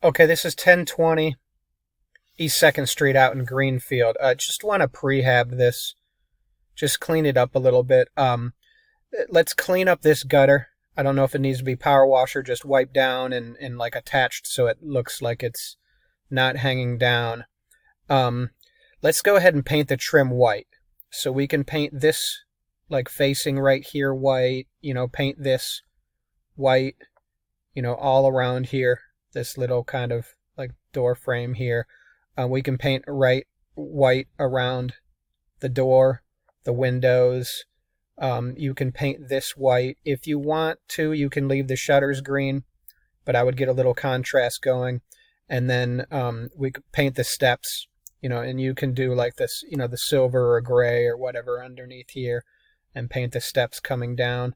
Okay, this is 1020 East 2nd Street out in Greenfield. Just want to prehab this. Just clean it up a little bit. Let's clean up this gutter. I don't know if it needs to be power wash or just wiped down and like attached so it looks like it's not hanging down. Let's go ahead and paint the trim white. So we can paint this like facing right here white, paint this white, all around here. This little kind of like door frame here. We can paint white around the door, the windows. You can paint this white. If you want to, you can leave the shutters green, but I would get a little contrast going. And then we could paint the steps, and you can do like this, the silver or gray or whatever underneath here and paint the steps coming down.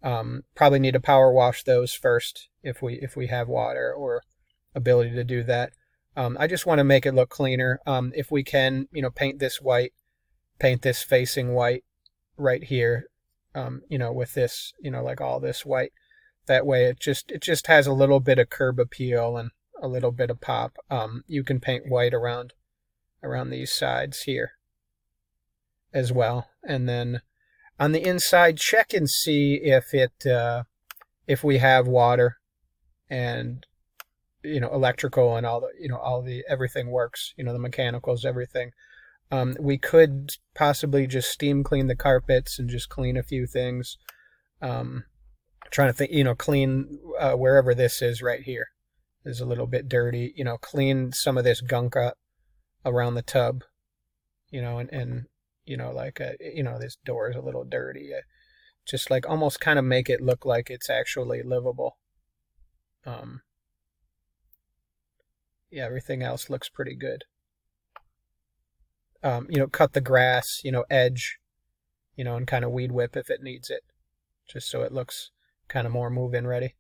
Probably need to power wash those first if we have water or ability to do that. I just want to make it look cleaner. If we can, paint this white, paint this facing white right here, with this, like all this white. That way it just has a little bit of curb appeal and a little bit of pop. You can paint white around these sides here as well. And then on the inside, check and see if we have water and electrical and all the everything works, the mechanicals, everything. We could possibly just steam clean the carpets and just clean a few things. Trying to think, clean wherever this is right here is a little bit dirty. Clean some of this gunk up around the tub, and this door is a little dirty. Just like almost kind of make it look like it's actually livable. Yeah, everything else looks pretty good. Cut the grass, edge, and kind of weed whip if it needs it, just so it looks kind of more move-in ready.